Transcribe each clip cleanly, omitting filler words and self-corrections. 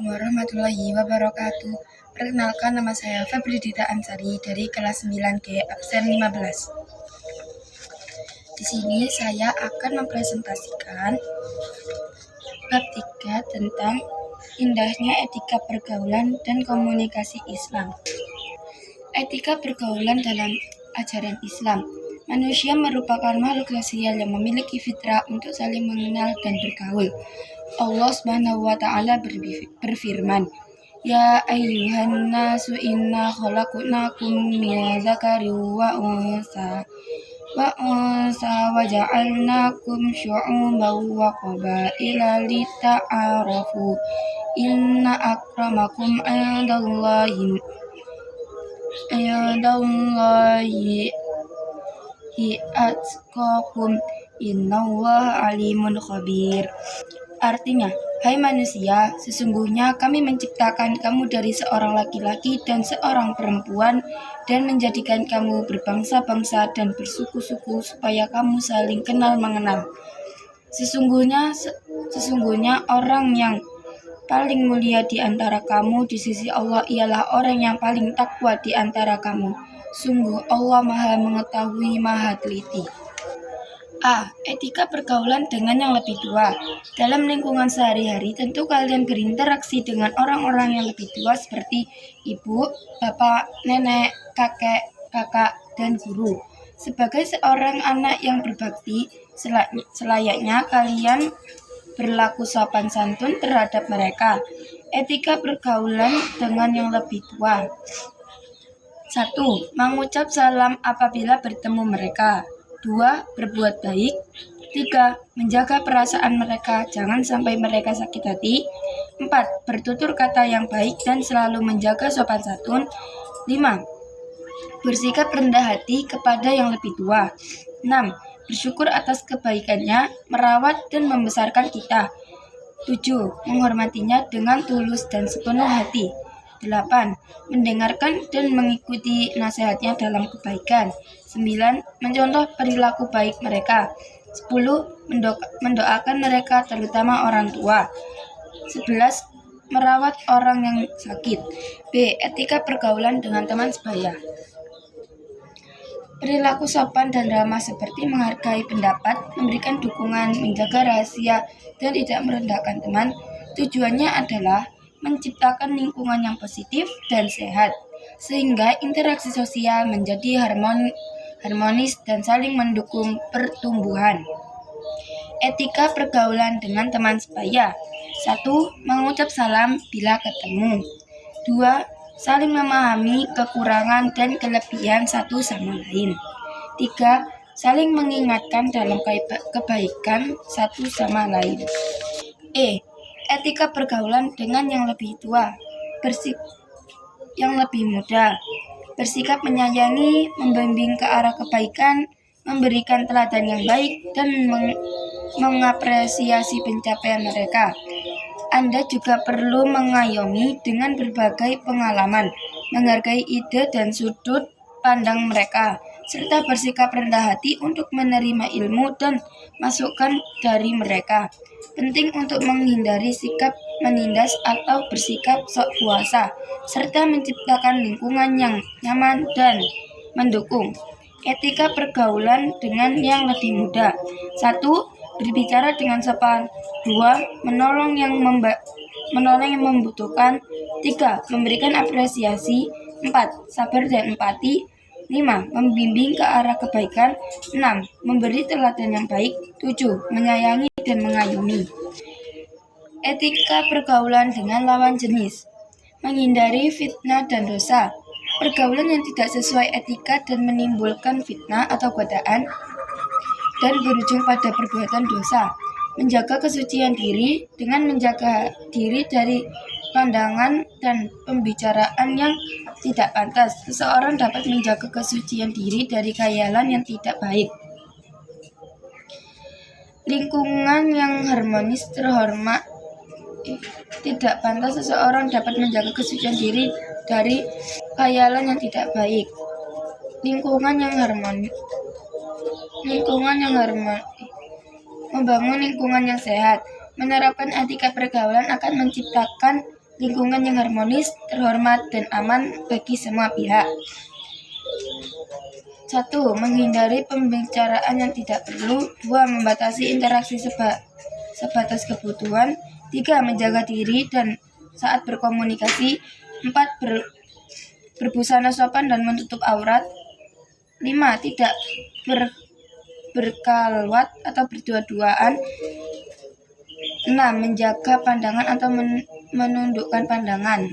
Assalamualaikum warahmatullahi wabarakatuh. Perkenalkan, nama saya Febri Dita Ansari dari kelas 9G absen 15. Di sini saya akan mempresentasikan bab 3 tentang indahnya etika pergaulan dan komunikasi Islam. Etika pergaulan dalam ajaran Islam. Manusia merupakan makhluk sosial yang memiliki fitrah untuk saling mengenal dan bergaul. Allah Subhanahu wa Ta'ala berfirman, Ya ayyuhan nasu inna khalaqnakum min dzakarin wa unsa wa ja'alnakum syu'uban wa qabaila lita'arafu inna akramakum 'indallahi atqakum innallaha alimun khabir. Artinya, hai manusia, sesungguhnya kami menciptakan kamu dari seorang laki-laki dan seorang perempuan dan menjadikan kamu berbangsa-bangsa dan bersuku-suku supaya kamu saling kenal mengenal. Sesungguhnya orang yang paling mulia di antara kamu di sisi Allah ialah orang yang paling takwa di antara kamu. Sungguh Allah Maha Mengetahui, Maha Teliti. A. Etika pergaulan dengan yang lebih tua. Dalam lingkungan sehari-hari, tentu kalian berinteraksi dengan orang-orang yang lebih tua seperti ibu, bapak, nenek, kakek, kakak, dan guru. Sebagai seorang anak yang berbakti, selayaknya kalian berlaku sopan santun terhadap mereka. Etika pergaulan dengan yang lebih tua. 1. Mengucap salam apabila bertemu mereka. 2. Berbuat baik. 3. Menjaga perasaan mereka, jangan sampai mereka sakit hati. 4. Bertutur kata yang baik dan selalu menjaga sopan santun. 5. Bersikap rendah hati kepada yang lebih tua. 6. Bersyukur atas kebaikannya, merawat dan membesarkan kita. 7. Menghormatinya dengan tulus dan sepenuh hati. 8. Mendengarkan dan mengikuti nasihatnya dalam kebaikan. 9. Mencontoh perilaku baik mereka. 10. Mendoakan mereka terutama orang tua. 11. Merawat orang yang sakit. B. Etika pergaulan dengan teman sebaya. Perilaku sopan dan ramah seperti menghargai pendapat, memberikan dukungan, menjaga rahasia, dan tidak merendahkan teman. Tujuannya adalah menciptakan lingkungan yang positif dan sehat, sehingga interaksi sosial menjadi harmonis dan saling mendukung pertumbuhan. Etika pergaulan dengan teman sebaya. 1. Mengucap salam bila ketemu. 2. Saling memahami kekurangan dan kelebihan satu sama lain. 3. Saling mengingatkan dalam kebaikan satu sama lain. E. Etika pergaulan dengan yang lebih tua, yang lebih muda. Bersikap menyayangi, membimbing ke arah kebaikan, memberikan teladan yang baik, dan mengapresiasi pencapaian mereka. Anda juga perlu mengayomi dengan berbagai pengalaman, menghargai ide dan sudut pandang mereka, serta bersikap rendah hati untuk menerima ilmu dan masukan dari mereka. Penting untuk menghindari sikap menindas atau bersikap sok kuasa, serta menciptakan lingkungan yang nyaman dan mendukung. Etika pergaulan dengan yang lebih muda. 1. Berbicara dengan sopan. 2. Menolong yang membutuhkan. 3. Memberikan apresiasi. 4. Sabar dan empati. 5. Membimbing ke arah kebaikan. 6. Memberi teladan yang baik. 7. Menyayangi dan mengayomi. Etika pergaulan dengan lawan jenis. Menghindari fitnah dan dosa. Pergaulan yang tidak sesuai etika dan menimbulkan fitnah atau godaan dan berujung pada perbuatan dosa. Menjaga kesucian diri dengan menjaga diri dari pandangan dan pembicaraan yang tidak pantas. Seseorang dapat menjaga kesucian diri dari khayalan yang tidak baik. Lingkungan yang harmonis terhormat. Tidak pantas seseorang dapat menjaga kesucian diri dari khayalan yang tidak baik. Lingkungan yang harmonis. Membangun lingkungan yang sehat. Menerapkan etika pergaulan akan menciptakan lingkungan yang harmonis, terhormat, dan aman bagi semua pihak. 1. Menghindari pembicaraan yang tidak perlu. 2. Membatasi interaksi sebatas kebutuhan. 3. Menjaga diri dan saat berkomunikasi. 4. Berbusana sopan dan menutup aurat. 5. Tidak berkalwat atau berdua-duaan. 6. Menjaga pandangan atau menundukkan pandangan.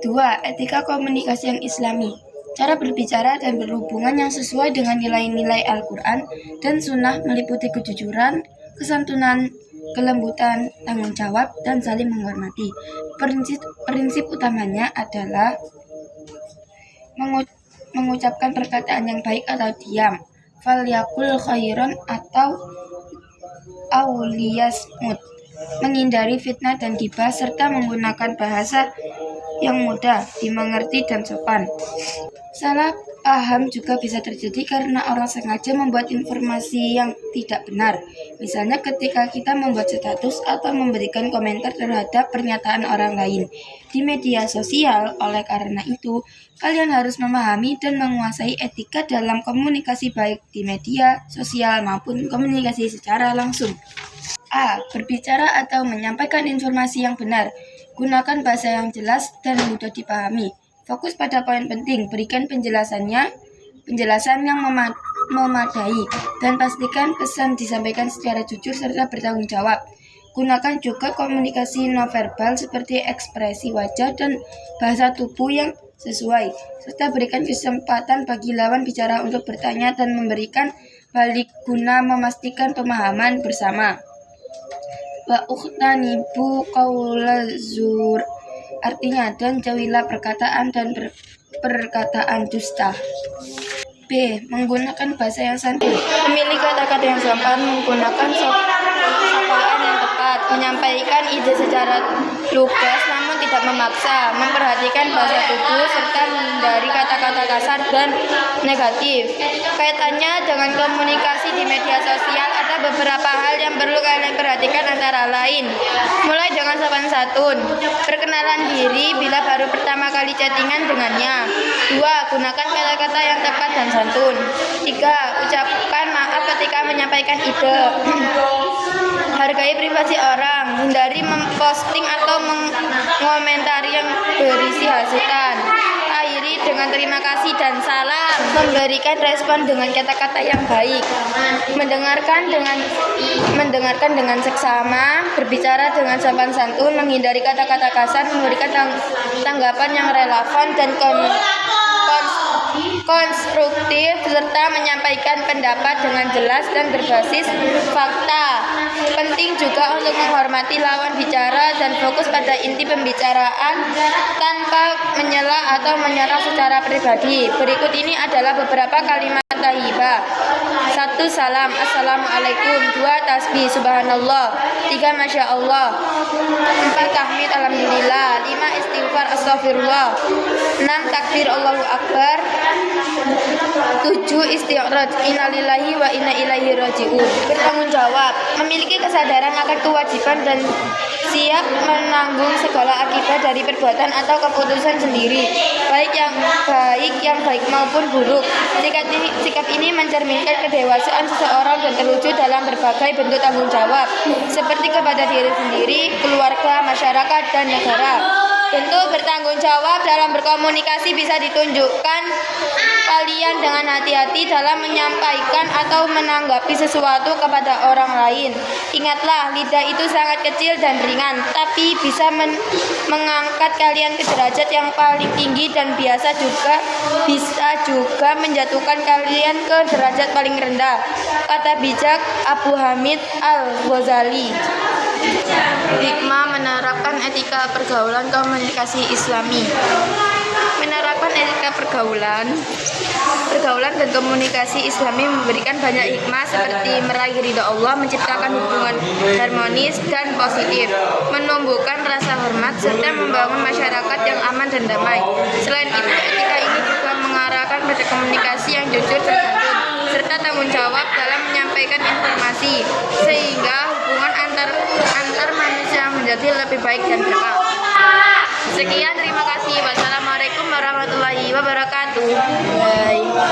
2. Etika komunikasi yang islami. Cara berbicara dan berhubungan yang sesuai dengan nilai-nilai Al-Quran dan Sunnah meliputi kejujuran, kesantunan, kelembutan, tanggung jawab, dan saling menghormati. Prinsip utamanya adalah mengucapkan perkataan yang baik atau diam, falyakul khairan atau auliyasmut, menghindari fitnah dan ghibah, serta menggunakan bahasa yang mudah dimengerti dan sopan. Salah paham juga bisa terjadi karena orang sengaja membuat informasi yang tidak benar. Misalnya ketika kita membuat status atau memberikan komentar terhadap pernyataan orang lain di media sosial. Oleh karena itu, kalian harus memahami dan menguasai etika dalam komunikasi baik di media sosial maupun komunikasi secara langsung. A. Berbicara atau menyampaikan informasi yang benar. Gunakan bahasa yang jelas dan mudah dipahami. Fokus pada poin penting, berikan penjelasan yang memadai, dan pastikan pesan disampaikan secara jujur serta bertanggung jawab. Gunakan juga komunikasi nonverbal seperti ekspresi wajah dan bahasa tubuh yang sesuai, serta berikan kesempatan bagi lawan bicara untuk bertanya dan memberikan balik guna memastikan pemahaman bersama. Wa ukhtanibu qaula zur, artinya dan jauhilah perkataan dan perkataan dusta. B. Menggunakan bahasa yang santun. Memilih kata-kata yang sopan, menggunakan sapaan yang tepat, menyampaikan ide secara lugas namun tidak memaksa, memperhatikan bahasa tubuh, serta menghindari kata-kata kasar dan negatif. Kaitannya dengan komunikasi di media sosial, ada beberapa hal yang perlu kalian perhatikan antara lain. Mulai dengan sopan santun. Perkenalan diri bila baru pertama kali chattingan dengannya. 2. Gunakan kata-kata yang tepat dan santun. 3. Ucapkan maaf ketika menyampaikan ide. Hargai privasi orang. Hindari memposting atau mengomentari yang berisi hasutan. Akhiri dengan terima kasih dan salam. Memberikan respon dengan kata-kata yang baik. Mendengarkan dengan seksama. Berbicara dengan sopan santun. Menghindari kata-kata kasar. Memberikan tanggapan yang relevan dan konstruktif, serta menyampaikan pendapat dengan jelas dan berbasis fakta. Penting juga untuk menghormati lawan bicara dan fokus pada inti pembicaraan tanpa menyela atau menyerang secara pribadi. Berikut ini adalah beberapa kalimat thayyibah. 1. Salam, assalamualaikum. 2. Tasbih, subhanallah. 3. masya Allah. 4. Tahmid, alhamdulillah. 5. Istighfar, astagfirullah. 6. Takbir, Allahu akbar. 7. Isti'raj, innalillahi wa inna ilaihi raji'un. Bertanggung jawab, memiliki kesadaran akan kewajiban dan siap menanggung segala akibat dari perbuatan atau keputusan sendiri, baik yang baik maupun buruk. Sikap ini mencerminkan kedewasaan seseorang dan terwujud dalam berbagai bentuk tanggung jawab, seperti kepada diri sendiri, keluarga, masyarakat, dan negara. Bentuk bertanggung jawab dalam berkomunikasi bisa ditunjukkan kalian dengan hati-hati dalam menyampaikan atau menanggapi sesuatu kepada orang lain. Ingatlah, lidah itu sangat kecil dan ringan, tapi bisa mengangkat kalian ke derajat yang paling tinggi dan bisa juga menjatuhkan kalian ke derajat paling rendah. Kata bijak Abu Hamid Al-Ghazali. Hikmah menerapkan etika pergaulan komunikasi Islami. Menerapkan etika pergaulan dan komunikasi Islami memberikan banyak hikmah seperti meraih ridha Allah, menciptakan hubungan harmonis dan positif, menumbuhkan rasa hormat, serta membangun masyarakat yang aman dan damai. Selain itu, etika ini juga mengarahkan pada komunikasi yang jujur dan santun, serta tanggung jawab dalam menyampaikan informasi, sehingga hubungan antar manusia menjadi lebih baik dan berkah. Sekian, terima kasih. Wassalamualaikum warahmatullahi wabarakatuh. Bye.